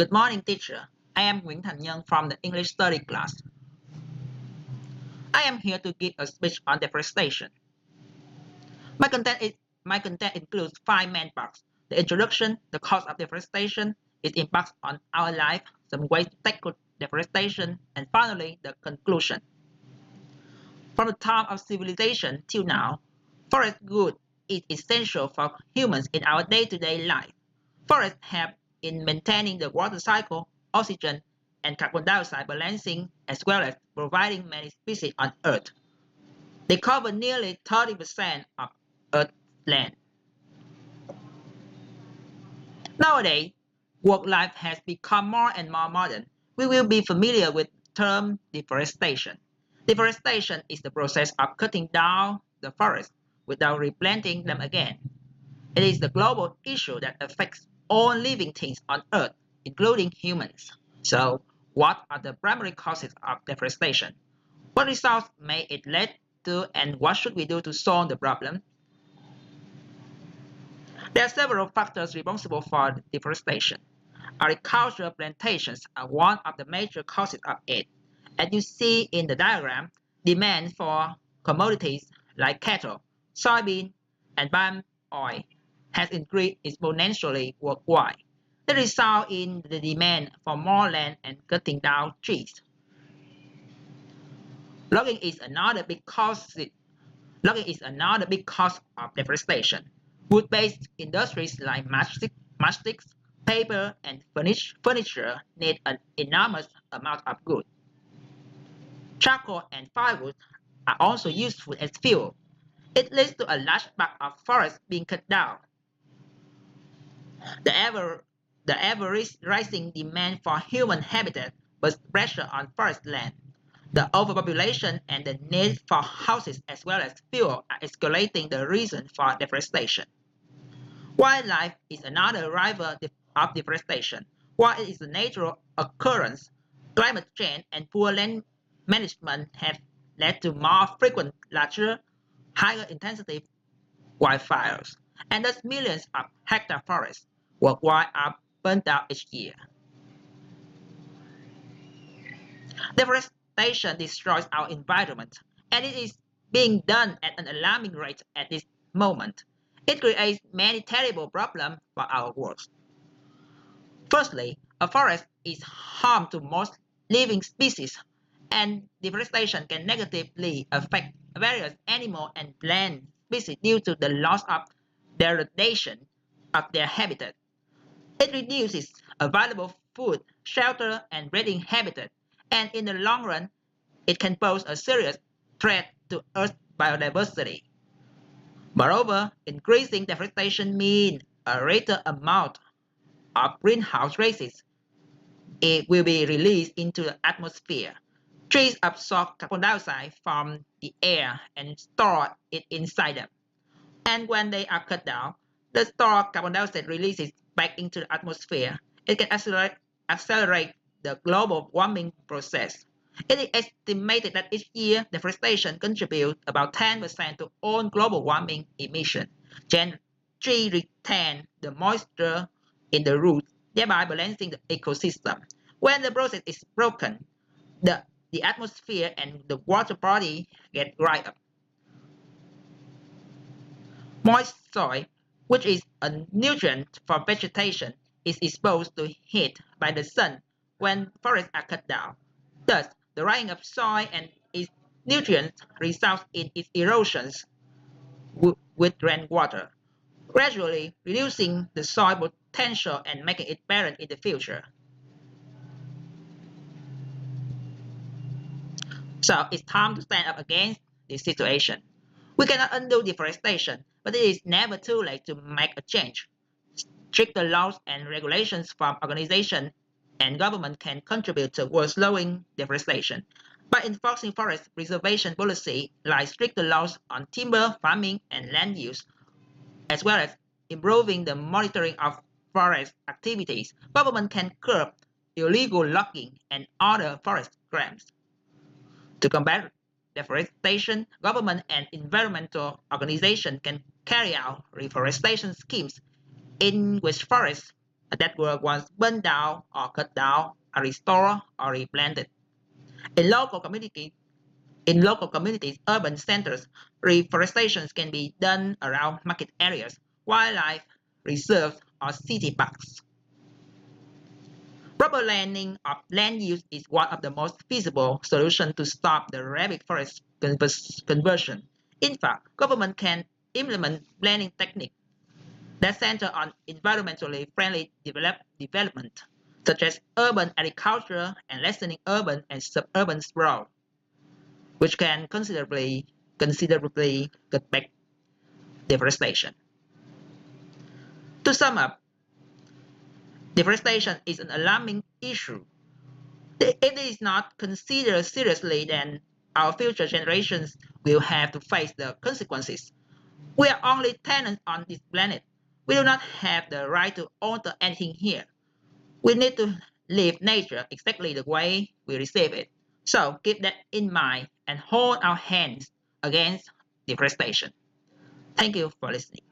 Good morning, teacher. I am Nhannt240292 from the English study class. I am here to give a speech on deforestation. My content includes 5 main parts: the introduction, the cause of deforestation, its impacts on our life, some ways to tackle deforestation, and finally, the conclusion. From the time of civilization till now, forest good is essential for humans in our day-to-day life. Forests help in maintaining the water cycle, oxygen and carbon dioxide balancing, as well as providing many species on Earth. They cover nearly 30% of Earth's land. Nowadays, work life has become more and more modern. We will be familiar with the term deforestation. Deforestation is the process of cutting down the forest without replanting them again. It is the global issue that affects all living things on Earth, including humans. So, what are the primary causes of deforestation? What results may it lead to, and what should we do to solve the problem? There are several factors responsible for deforestation. Agricultural plantations are one of the major causes of it. As you see in the diagram, demand for commodities like cattle, soybean, and palm oil has increased exponentially worldwide. This results in the demand for more land and cutting down trees. Logging is another big cause of deforestation. Wood-based industries like matchsticks, paper, and furniture need an enormous amount of wood. Charcoal and firewood are also useful as fuel. It leads to a large part of forests being cut down. The ever rising demand for human habitat puts pressure on forest land. The overpopulation and the need for houses as well as fuel are escalating the reason for deforestation. Wildlife is another driver of deforestation. While it is a natural occurrence, climate change and poor land management have led to more frequent, larger, higher intensity wildfires, and thus millions of hectare forests worldwide are burnt out each year. Deforestation destroys our environment, and it is being done at an alarming rate at this moment. It creates many terrible problems for our world. Firstly, a forest is home to most living species, and deforestation can negatively affect various animal and plant species due to the loss of degradation of their habitat. It reduces available food, shelter, and breeding habitat, and in the long run, it can pose a serious threat to Earth's biodiversity. Moreover, increasing deforestation means a greater amount of greenhouse gases will be released into the atmosphere. Trees absorb carbon dioxide from the air and store it inside them. And when they are cut down, the stored carbon dioxide releases back into the atmosphere. It can accelerate the global warming process. It is estimated that each year deforestation contributes about 10% to all global warming emissions. Trees retain the moisture in the roots, thereby balancing the ecosystem. When the process is broken, the atmosphere and the water body get dried up. Moist soil, which is a nutrient for vegetation, is exposed to heat by the sun when forests are cut down. Thus, the drying of soil and its nutrients results in its erosions with rainwater, gradually reducing the soil potential and making it barren in the future. So it's time to stand up against this situation. We cannot undo deforestation, but it is never too late to make a change. Stricter laws and regulations from organizations and government can contribute towards slowing deforestation. By enforcing forest preservation policy like stricter laws on timber, farming, and land use, as well as improving the monitoring of forest activities, government can curb illegal logging and other forest crimes. To combat deforestation, government and environmental organizations can carry out reforestation schemes in which forests that were once burned down or cut down are restored or replanted. In local communities, urban centers, reforestation can be done around market areas, wildlife reserves, or city parks. Proper landing of land use is one of the most feasible solutions to stop the rapid forest conversion. In fact, government can implement planning techniques that center on environmentally friendly development, such as urban agriculture and lessening urban and suburban sprawl, which can considerably cut back deforestation. To sum up, deforestation is an alarming issue. If it is not considered seriously, then our future generations will have to face the consequences. We are only tenants on this planet. We do not have the right to alter anything here. We need to live nature exactly the way we receive it. So keep that in mind and hold our hands against deforestation. Thank you for listening.